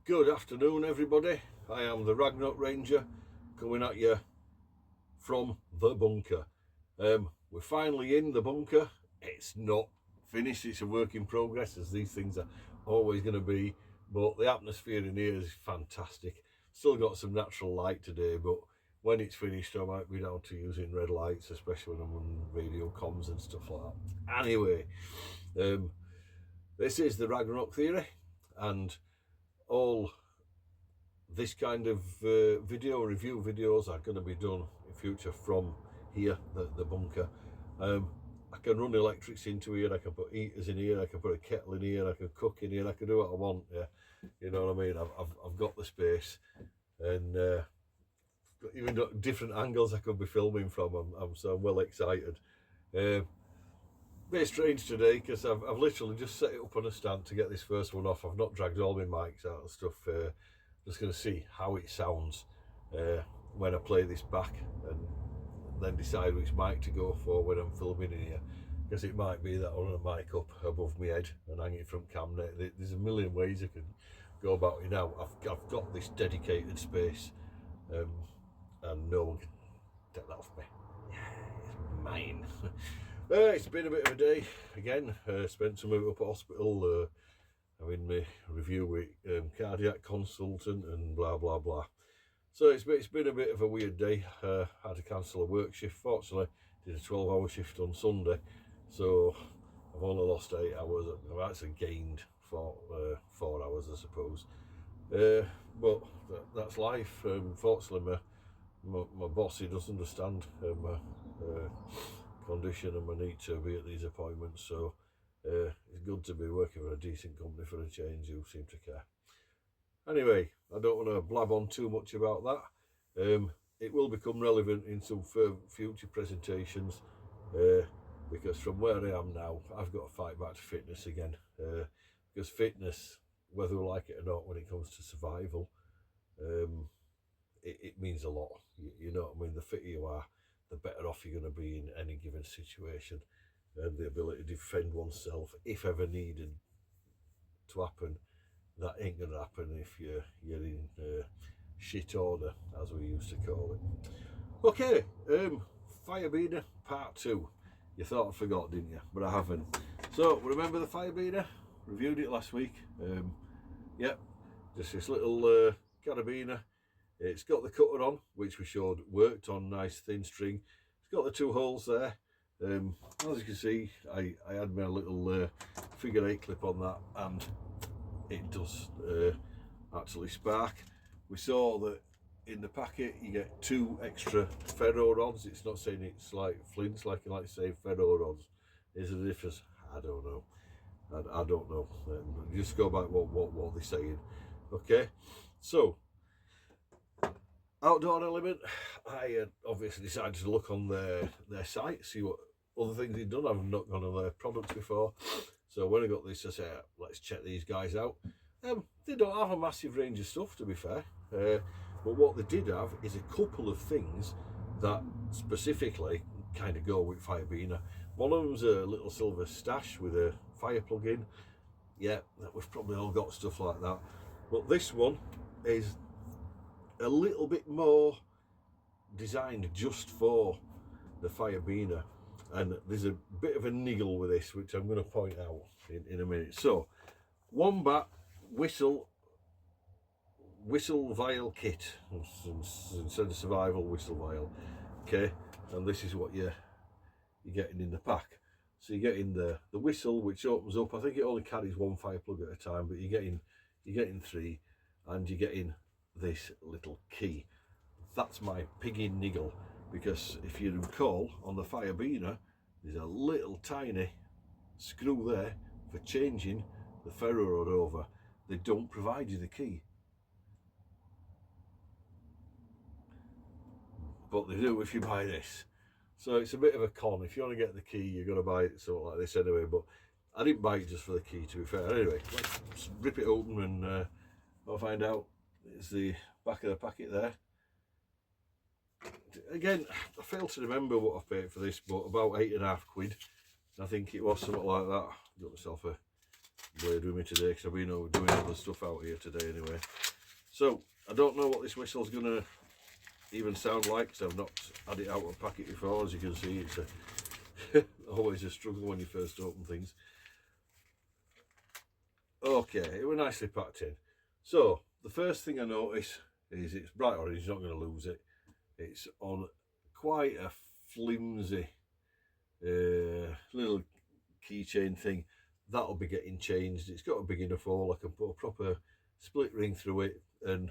Good afternoon, everybody. I am the Ragnarok Ranger coming at you from the bunker. We're finally in the bunker. It's not finished, it's a work in progress, as these things are always going to be, but the atmosphere in here is fantastic. Still got some natural light today, but when it's finished I might be down to using red lights, especially when I'm on radio comms and stuff like that. Anyway, this is the Ragnarok theory, and all this kind of video review videos are going to be done in future from here, the bunker. I can run electrics into here, I can put heaters in here, I can put a kettle in here, I can cook in here, I can do what I want. Yeah, you know what I mean. I've got the space, and even got different angles I could be filming from. I'm so well excited. Bit strange today because I've literally just set it up on a stand to get this first one off. I've not dragged all my mics out and stuff. Just going to see how it sounds when I play this back, and then decide which mic to go for when I'm filming in here, because it might be that I run a mic up above my head and hang it from camera. There's a million ways I can go about it now. I've got this dedicated space, and no one can take that off me. Yeah, it's mine. It's been a bit of a day again. Spent some time up at hospital, having my review with cardiac consultant and blah blah blah. So it's been a bit of a weird day. Had to cancel a work shift. Fortunately, did a 12-hour shift on Sunday, so I've only lost 8 hours. I've actually gained 4 hours, I suppose. But that's life. Fortunately, my boss, he doesn't understand my condition and my need to be at these appointments. So it's good to be working for a decent company for a change who seem to care. Anyway, I don't want to blab on too much about that. It will become relevant in some future presentations, because from where I am now, I've got to fight back to fitness again. Because fitness, whether we like it or not, when it comes to survival, it means a lot. You know what I mean? The fitter you are, the better off you're going to be in any given situation, and the ability to defend oneself if ever needed to happen. That ain't going to happen if you're in shit order, as we used to call it. Okay, Firebiner part 2. You thought I forgot, didn't you? But I haven't. So, remember the Firebiner? Reviewed it last week. Yep, just this little carabiner. It's got the cutter on, which we showed worked on nice thin string. It's got the 2 holes there. As you can see, I had my little figure 8 clip on that, and it does actually spark. We saw that in the packet you get 2 extra ferro rods. It's not saying it's like flints, like you like to say ferro rods. Is there a difference? I don't know. I don't know. Just go back what they're saying. Okay, so outdoor element. I obviously decided to look on their site, see what other things they've done. I've not gone on their products before, so when I got this, I said, let's check these guys out. They don't have a massive range of stuff, to be fair, but what they did have is a couple of things that specifically kind of go with Firebiner. One of them's a little silver stash with a fire plug in. Yeah, we've probably all got stuff like that, but this one is a little bit more designed just for the Firebiner, and there's a bit of a niggle with this, which I'm going to point out in a minute. So, Wombat whistle vial kit instead of survival whistle vial. Okay, and this is what you're getting in the pack. So you're getting the whistle, which opens up. I think it only carries 1 fire plug at a time, but you're getting 3, and you're getting this little key. That's my piggy niggle, because if you recall, on the Firebiner there's a little tiny screw there for changing the ferro rod over. They don't provide you the key, but they do if you buy this. So it's a bit of a con. If you want to get the key, you're going to buy it something like this anyway, but I didn't buy it just for the key, to be fair. Anyway, let's rip it open and I'll find out. It's the back of the packet there. Again, I failed to remember what I paid for this, but about £8.50. I think it was something like that. Got myself a blade with me today because I've been doing other stuff out here today anyway. So I don't know what this whistle's gonna even sound like because I've not had it out of a packet before. As you can see, it's always a struggle when you first open things. Okay, it was nicely packed in. So the first thing I notice is it's bright orange. You're not going to lose it. It's on quite a flimsy little keychain thing. That'll be getting changed. It's got a big enough hole. I can put a proper split ring through it and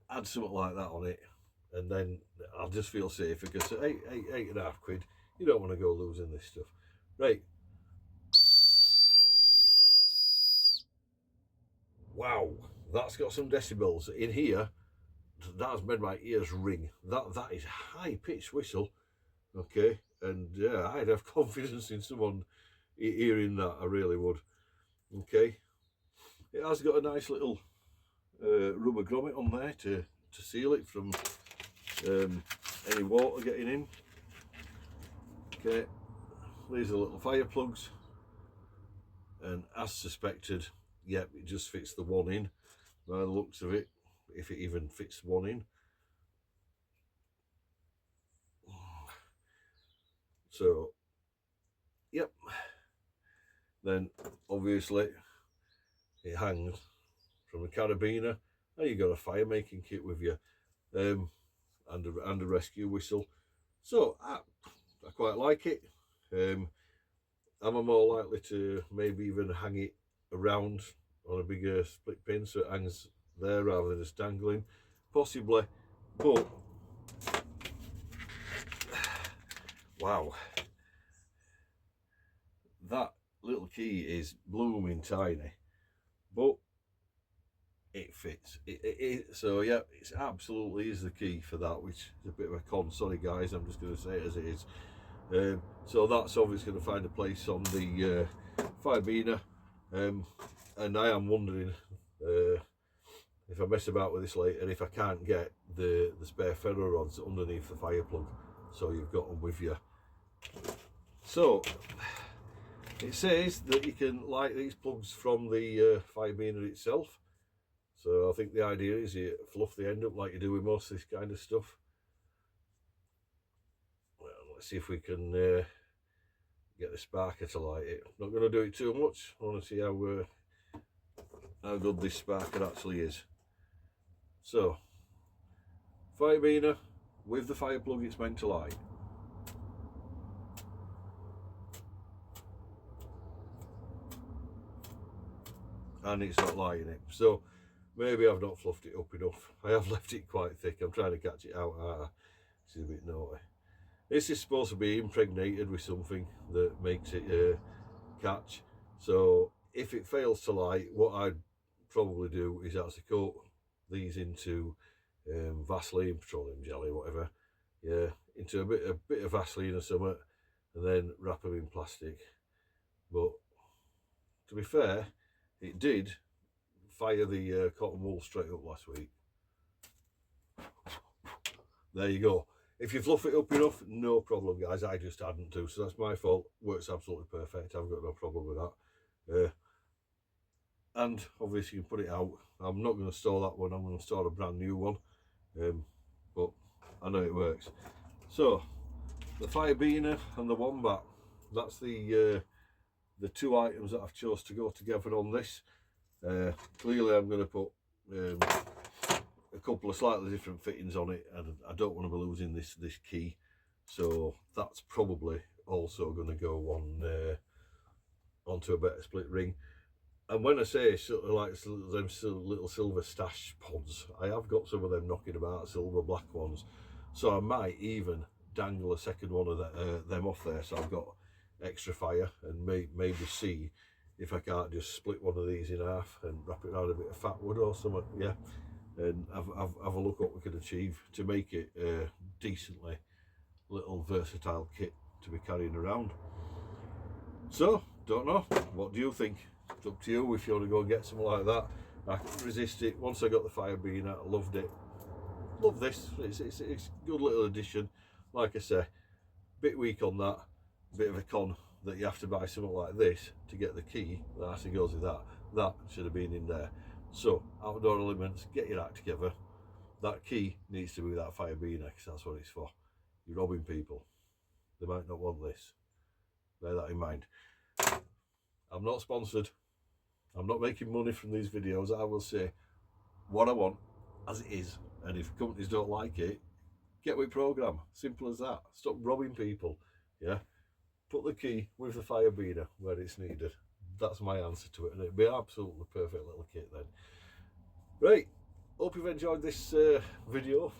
add something like that on it, and then I'll just feel safe because at £8.50, you don't want to go losing this stuff. Right. Wow, that's got some decibels in here. That has made my ears ring. That is high pitched whistle. Okay, and yeah, I'd have confidence in someone hearing that. I really would. Okay, it has got a nice little rubber grommet on there to seal it from any water getting in. Okay, these are little fire plugs, and as suspected, yep, it just fits the one in by the looks of it, if it even fits one in. So yep, then obviously it hangs from a carabiner, and you've got a fire making kit with you, and a rescue whistle. So I quite like it. Am I more likely to maybe even hang it around on a bigger split pin so it hangs there rather than just dangling? Possibly, but wow, that little key is blooming tiny, but it fits. So yeah, it's absolutely is the key for that, which is a bit of a con. Sorry guys, I'm just going to say it as it is. So that's obviously going to find a place on the Firebiner, and I am wondering if I mess about with this later, if I can't get the spare ferro rods underneath the fire plug, so you've got them with you. So it says that you can light these plugs from the Firebiner itself. So I think the idea is you fluff the end up like you do with most of this kind of stuff. Well, let's see if we can get the sparker to light it. Not going to do it too much. I want to see how good this sparker actually is. So, Firebiner with the fire plug it's meant to light. And it's not lighting it. So, maybe I've not fluffed it up enough. I have left it quite thick. I'm trying to catch it out. This is a bit naughty. This is supposed to be impregnated with something that makes it catch. So if it fails to light, what I'd probably do is actually coat these into Vaseline, petroleum jelly, whatever. Yeah, into a bit of Vaseline or something, and then wrap them in plastic. But to be fair, it did fire the cotton wool straight up last week. There you go. If you fluff it up enough, no problem guys, I just hadn't to, so that's my fault. Works absolutely perfect, I've got no problem with that. And obviously you can put it out. I'm not going to store that one, I'm going to store a brand new one, but I know it works. So the Firebiner and the Wombat, that's the two items that I've chose to go together on this. Clearly I'm going to put a couple of slightly different fittings on it, and I don't want to be losing this key, so that's probably also going to go on onto a better split ring. And when I say sort of like them little silver stash pods, I have got some of them knocking about, silver black ones, so I might even dangle a second one of them off there, so I've got extra fire, and maybe see if I can't just split one of these in half and wrap it around a bit of fat wood or something. Yeah, and have a look what we can achieve to make it a decently little versatile kit to be carrying around. So don't know, what do you think? It's up to you if you want to go and get something like that. I couldn't resist it. Once I got the Firebiner, I loved it. Love this. It's a good little addition. Like I say, bit weak on that, bit of a con that you have to buy something like this to get the key that actually goes with that. That should have been in there. So, outdoor elements, get your act together. That key needs to be that Firebiner, because that's what it's for. You're robbing people. They might not want this. Bear that in mind. I'm not sponsored. I'm not making money from these videos. I will say what I want as it is. And if companies don't like it, get with program. Simple as that. Stop robbing people. Yeah. Put the key with the Firebiner where it's needed. That's my answer to it. And it'd be an absolutely perfect little kit then. Right. Hope you've enjoyed this video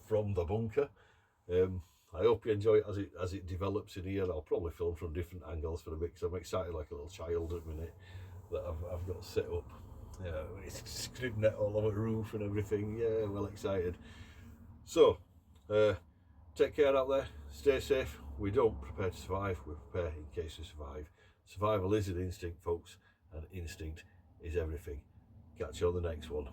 from the bunker. I hope you enjoy it as it develops in here. I'll probably film from different angles for a bit, because I'm excited like a little child at the minute that I've got set up. It's scrib net all over the roof and everything. Yeah, well excited. So, take care out there. Stay safe. We don't prepare to survive. We prepare in case we survive. Survival is an instinct, folks, and instinct is everything. Catch you on the next one.